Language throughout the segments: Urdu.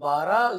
12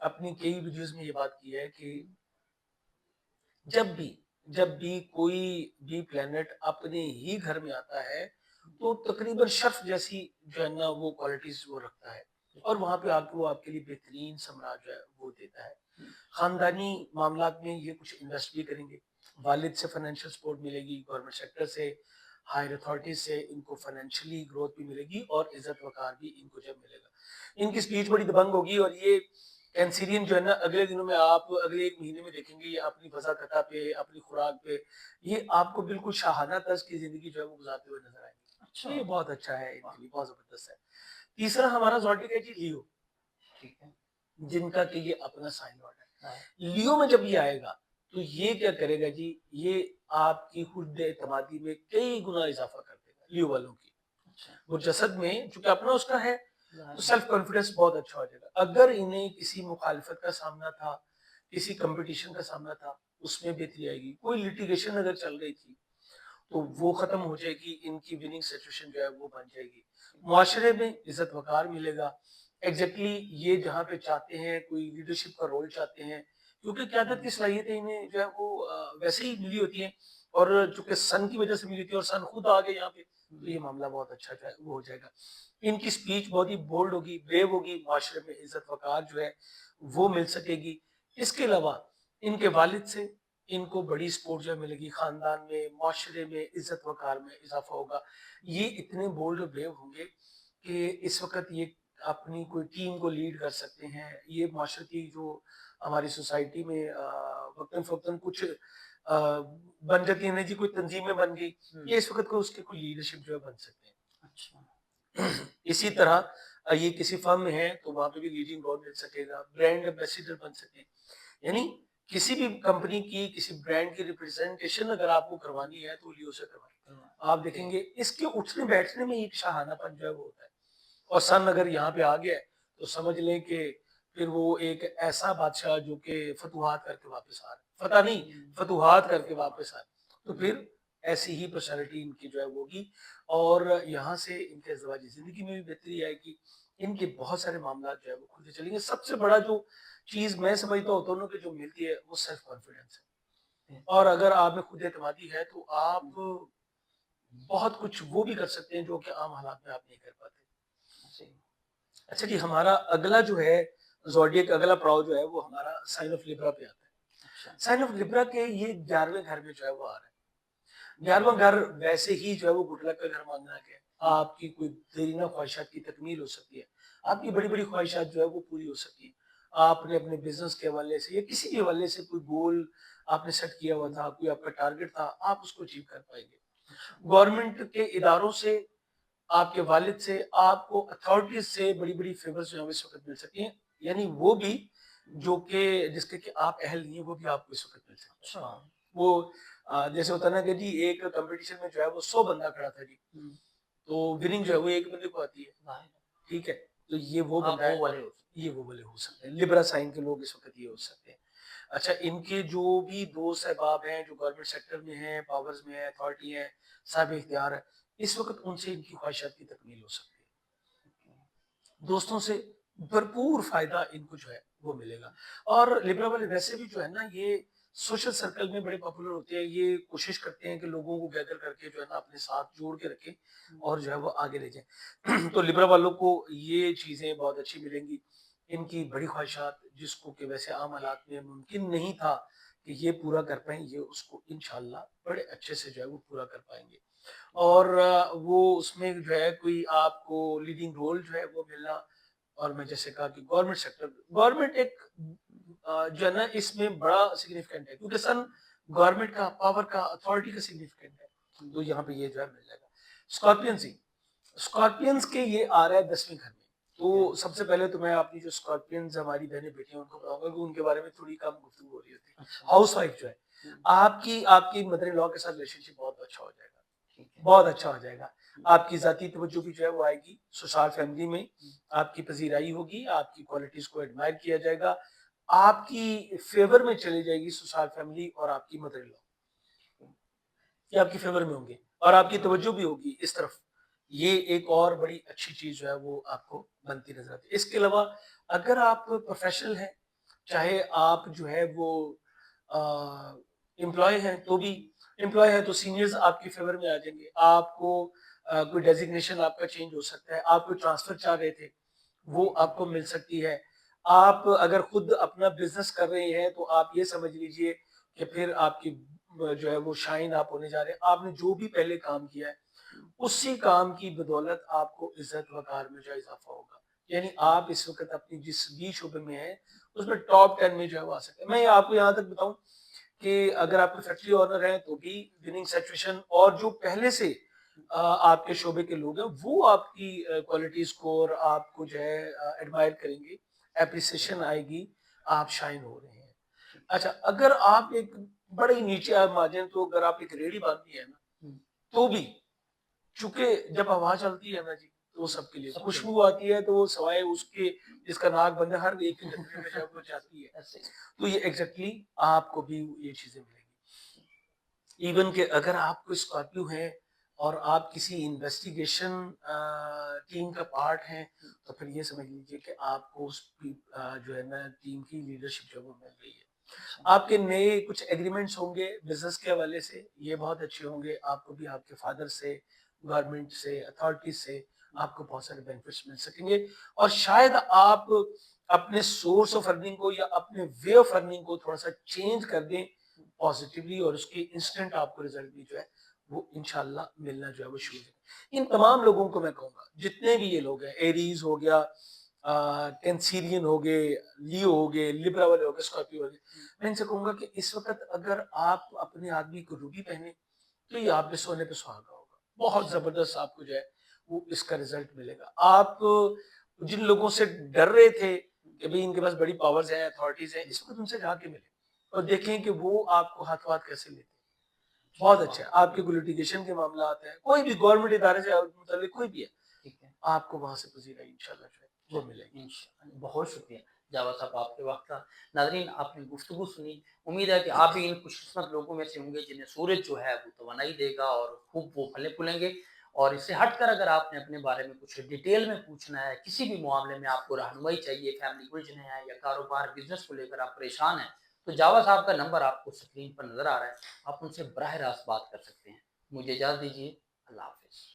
اپنی کئی ویڈیوز میں یہ بات کی ہے کہ جب بھی کوئی بھی پلانٹ اپنے ہی گھر میں آتا ہے تو تقریباً شرف جیسی جو ہے نا وہ کوالٹیز وہ رکھتا ہے، اور وہاں پہ آ کے وہ آپ کے لیے بہترین ثمرات جو ہے وہ دیتا ہے۔ خاندانی معاملات میں یہ کچھ انویسٹ بھی کریں گے، والد سے فائنینشیل سپورٹ ملے گی، گورنمنٹ سیکٹر سے، ہائر اتھارٹیز سے ان کو فائنینشلی گروتھ بھی ملے گی، اور عزت وقار بھی ان کو جب ملے گا۔ ان کی سپیچ بڑی دبنگ ہوگی، اور یہ کینسیرین جو ہے نا اگلے دنوں میں آپ اگلے ایک مہینے میں دیکھیں گے یہ اپنی وضاقتہ پہ، اپنی خوراک پہ، یہ آپ کو بالکل شاہانہ طرز کی زندگی جو ہے وہ گزارتے ہوئے نظر آئیں گے۔ اچھا، یہ بہت اچھا ہے، ان کے لیے بہت زبردست ہے۔ تیسرا ہمارا زوڈیک ہے جی لیو، ٹھیک ہے، جن کا کہ یہ اپنا سائن لارڈ ہے۔ لیو میں جب یہ آئے گا تو یہ کیا کرے گا جی، یہ آپ کی خود اعتمادی میں کئی گنا اضافہ کر دے گا لیو والوں کی۔ اچھا، وہ جسد میں چونکہ اپنا اس کا ہے تو سیلف کانفیڈنس بہت اچھا ہو جائے گا۔ اگر انہیں کسی مخالفت کا سامنا تھا، کسی کمپٹیشن کا سامنا تھا، اس میں بہتری آئے گی۔ کوئی لیٹیگیشن اگر چل رہی تھی تو وہ ختم ہو جائے گی، ان کی وننگ سچویشن جو ہے وہ بن جائے گی، معاشرے میں عزت وقار ملے گا۔ ایگزیکٹلی یہ جہاں پہ چاہتے ہیں، کوئی لیڈرشپ کا رول چاہتے ہیں، کیونکہ قیادت کی صلاحیتیں انہیں جو ہے وہ ویسے ہی ملی ہوتی ہیں، اور چونکہ سن کی وجہ سے ملی ہوتی ہے، اور سن خود آ گئے یہاں پہ، تو یہ معاملہ بہت اچھا جو ہے وہ ہو جائے گا۔ ان کی سپیچ بہت ہی بولڈ ہوگی، بریو ہوگی، معاشرے میں عزت وقار جو ہے وہ مل سکے گی۔ اس کے علاوہ ان کے والد سے ان کو بڑی سپورٹ جو ہے ملے گی، خاندان میں، معاشرے میں، عزت وقار میں اضافہ ہوگا۔ یہ اتنے بولڈ اور بریو ہوں گے کہ اس وقت یہ اپنی کوئی ٹیم کو لیڈ کر سکتے ہیں۔ یہ معاشرتی جو ہماری سوسائٹی میں وقتاً فوقتاً کچھ بن جاتی ہے نا جی، کوئی تنظیمیں بن گئی، یہ اس وقت کو اس کے کوئی لیڈرشپ جو ہے بن سکتے ہیں۔ اچھا، اسی طرح یہ کسی فرم میں ہے تو وہاں پہ بھی لیڈنگ رول مل سکے گا، برانڈ ایمبیسیڈر بن سکتے ہیں۔ یعنی کسی بھی کمپنی کی، کسی برانڈ کی ریپرزینٹیشن اگر آپ کو کروانی ہے تو لیو سے کروائیں۔ آپ دیکھیں گے اس کے اٹھنے بیٹھنے میں ایک شاہانہ پن جو ہے وہ ہوتا ہے، اور سن اگر یہاں پہ آ گیا ہے تو سمجھ لیں کہ پھر وہ ایک ایسا بادشاہ جو کہ فتوحات کر کے واپس آ رہا ہے، فتح نہیں، فتوحات کر کے واپس آ رہا ہے، تو پھر ایسی ہی پرسنالٹی ان کی جو ہے وہ ہوگی، اور یہاں سے ان کے ازدواجی زندگی میں بھی بہتری آئے گی۔ ان کے بہت سارے معاملات جو ہے وہ کھلتے چلیں گے۔ سب سے بڑا جو چیز میں سمجھتا ہوں دونوں کے جو ملتی ہے وہ سیلف کانفیڈنس ہے، اور اگر آپ میں خود اعتمادی ہے تو آپ بہت کچھ وہ بھی کر سکتے ہیں جو کہ عام حالات میں آپ نہیں کر پاتے۔ اچھا جی، ہمارا اگلا جو ہے زوڈیک، اگلا پڑاؤ جو ہے وہ ہمارا سائن آف لیبرا پہ آتا ہے۔ سائن آف لیبرا کے یہ 11ویں گھر میں جو ہے وہ آ رہا ہے۔ 11واں گھر ویسے ہی جو ہے وہ گڈ لک کا گھر ماننا ہے، آپ کی کوئی دیرینہ خواہشات کی تکمیل ہو سکتی ہے، آپ کی بڑی بڑی خواہشات جو ہے وہ پوری ہو سکتی ہیں۔ آپ نے اپنے بزنس کے حوالے سے یا کسی بھی حوالے سے کوئی گول آپ نے سیٹ کیا ہوا تھا، کوئی آپ کا ٹارگٹ تھا، آپ اس کو اچیو کر پائیں گے۔ گورنمنٹ کے اداروں سے، آپ کے والد سے، آپ کو اتھارٹیز سے بڑی بڑی فیورز جو ہیں اس وقت مل سکتی ہیں، یعنی وہ بھی جو کہ جس کے کہ آپ اہل نہیں ہیں وہ بھی آپ کو اس وقت مل سکتے ہیں۔ وہ جیسے ہوتا نا کہ جی ایک کمپٹیشن میں جو ہے وہ 100 بندہ کھڑا تھا جی، تو وننگ جو ہے وہ ایک بندے کو آتی ہے، ٹھیک ہے، تو یہ وہ بندہ ہے، یہ وہ والے ہو سکتے ہیں۔ لبرا سائن کے لوگ اس وقت یہ ہو سکتے ہیں۔ اچھا، ان کے جو بھی دوست احباب ہیں جو گورنمنٹ سیکٹر میں ہیں، پاورز میں ہیں، اتھارٹی ہیں، صاحب اختیار ہے، اس وقت ان سے ان کی خواہشات کی تکمیل ہو سکتی ہے۔ دوستوں سے بھرپور فائدہ ان کو جو ہے وہ ملے گا، اور لبرا والے ویسے بھی جو ہے نا یہ سوشل سرکل میں بڑے پاپولر ہوتے ہیں، یہ کوشش کرتے ہیں کہ لوگوں کو گیدر کر کے جو ہے نا اپنے ساتھ جوڑ کے رکھیں اور جو ہے وہ آگے لے جائیں۔ تو لبرا والوں کو یہ چیزیں بہت اچھی ملیں گی۔ ان کی بڑی خواہشات جس کو کہ ویسے عام حالات میں ممکن نہیں تھا کہ یہ پورا کر پائیں، یہ اس کو انشاءاللہ بڑے اچھے سے جو ہے وہ پورا کر پائیں گے، اور وہ اس میں جو ہے کوئی آپ کو لیڈنگ رول جو ہے وہ ملنا، اور میں جیسے کہا کہ گورنمنٹ سیکٹر، گورنمنٹ ایک جو ہے نا اس میں بڑا سگنیفیکنٹ ہے، کیونکہ سن گورنمنٹ کا، پاور کا، اتھارٹی کا سگنیفیکنٹ ہے، تو یہاں پہ یہ جو ہے مل جائے گا۔ اسکارپینز ہی، اسکارپینز کے یہ آ رہا ہے 10ویں گھر میں، تو سب سے پہلے تو میں اپنی جو اسکارپینز ہماری بہنیں بیٹی ہیں ان کو بتاؤں گا کہ ان کے بارے میں تھوڑی کم گفتگو ہو رہی ہوتی ہے۔ ہاؤس وائف جو ہے، آپ کی مدر ان لا کے ساتھ ریلیشن شپ بہت اچھا ہو جائے گا، بہت اچھا ہو جائے گا۔ آپ کی ذاتی توجہ بھی جو ہے وہ آئے گی، سسرال فیملی میں آپ کی پذیرائی ہوگی، آپ کی کوالٹیز کو ایڈمائر کیا جائے گا، آپ کی فیور میں چلی جائے گی سسرال فیملی، اور آپ کی مدر ان لا یہ آپ کی فیور میں ہوں گے، اور آپ کی توجہ بھی ہوگی اس طرف۔ یہ ایک اور بڑی اچھی چیز جو ہے وہ آپ کو بنتی نظر آتی ہے۔ اس کے علاوہ اگر آپ پروفیشنل ہیں چاہے آپ جو ہے وہ امپلائی ہیں تو بھی، امپلائی ہیں تو سینئرز آپ کے فیور میں آ جائیں گے، آپ کو کوئی ڈیزگنیشن آپ کا چینج ہو سکتا ہے، آپ کو ٹرانسفر چاہ رہے تھے وہ آپ کو مل سکتی ہے، آپ اگر خود اپنا بزنس کر رہے ہیں تو آپ یہ سمجھ لیجئے کہ پھر آپ کی جو ہے وہ شائن آپ ہونے جا رہے ہیں، آپ نے جو بھی پہلے کام کیا ہے اسی کام کی بدولت آپ کو عزت وقار میں جو اضافہ ہوگا، یعنی آپ اس وقت اپنی جس بھی شعبے میں ہیں اس میں ٹاپ 10 میں جو ہے وہ آ سکتے ہیں۔ میں آپ کو یہاں تک بتاؤں کہ اگر آپ کو فیکٹری آنر ہیں تو بھی وننگ سچویشن، اور جو پہلے سے آپ کے شعبے کے لوگ ہیں وہ آپ کی کوالٹی سکور آپ کو جو ہے ایڈمائر کریں گے، اپریسیشن آئے گی، آپ شائن ہو رہے ہیں۔ اچھا اگر آپ ایک بڑے ہی نیچے آپ آ جائیں تو اگر آپ ایک ریڑھی باندھی ہے نا تو بھی، چونکہ جب ہوا چلتی ہے نا جی تو وہ سب کے لیے خوشبو آتی ہے تو وہ سوائے اس کے جس کا ناک بند ہے ہر ایک کے گھر میں جب وہ جاتی ہے تو یہ ایگزیکٹلی آپ کو بھی یہ چیزیں ملیں گی۔ ایون کہ اگر آپ کو اسکارپیو ہے اور آپ کسی انویسٹیگیشن ٹیم کا پارٹ ہیں تو پھر یہ سمجھ لیجئے کہ آپ کو اس جو ہے نا ٹیم کی لیڈرشپ جو وہ مل رہی ہے۔ آپ کے نئے کچھ ایگریمنٹس ہوں گے بزنس کے حوالے سے، یہ بہت اچھے ہوں گے، آپ کو بھی آپ کے فادر سے، گورنمنٹ سے، اتھارٹیز سے آپ کو بہت سارے بینیفٹس مل سکیں گے، اور شاید آپ اپنے سورس آف ارننگ کو یا اپنے وے آف ارننگ کو تھوڑا سا چینج کر دیں پازیٹیولی، اور اس کی انسٹنٹ آپ کو رزلٹ بھی جو ہے وہ انشاءاللہ ملنا جو ہے وہ شروع ہے۔ ان تمام لوگوں کو میں کہوں گا جتنے بھی یہ لوگ ہیں، ایریز ہو گیا، کینسیرین ہو گئے، لیو ہو گئے، لبرا والے ہو گئے، اسکارپیو ہو گئے، میں ان سے کہوں گا کہ اس وقت اگر آپ اپنے آدمی کو روبی پہنے تو یہ آپ پہ سونے پہ سہاگا ہوگا، بہت زبردست آپ کو جو ہے وہ اس کا رزلٹ ملے گا۔ آپ جن لوگوں سے ڈر رہے تھے کہ بھئی ان کے پاس بڑی پاورز ہیں، اتھارٹیز ہیں، اس وقت ان سے جا کے ملے اور دیکھیں کہ وہ آپ کو ہاتھ ہاتھ کیسے لیتے ہیں۔ بہت اچھا ہے، آپ کے کوئی لٹیگیشن کے معاملات ہیں، کوئی بھی گورنمنٹ ادارے سے متعلق کوئی بھی ہے، آپ کو وہاں سے پذیرائی انشاءاللہ جو ہے وہ ملے گی۔ بہت شکریہ جاوید صاحب آپ کے وقت کا۔ ناظرین آپ نے گفتگو سنی، امید ہے کہ آپ بھی ان خوش قسمت لوگوں میں سے ہوں گے جنہیں سورج جو ہے وہ توانائی دے گا اور خوب وہ پھلے پھولیں گے۔ اور اس سے ہٹ کر اگر آپ نے اپنے بارے میں کچھ ڈیٹیل میں پوچھنا ہے، کسی بھی معاملے میں آپ کو رہنمائی چاہیے، فیملی الجھنیں ہیں یا کاروبار بزنس کو لے کر آپ پریشان ہیں، تو جاوید صاحب کا نمبر آپ کو اسکرین پر نظر آ رہا ہے، آپ ان سے براہ راست بات کر سکتے ہیں۔ مجھے اجازت دیجیے، اللہ حافظ۔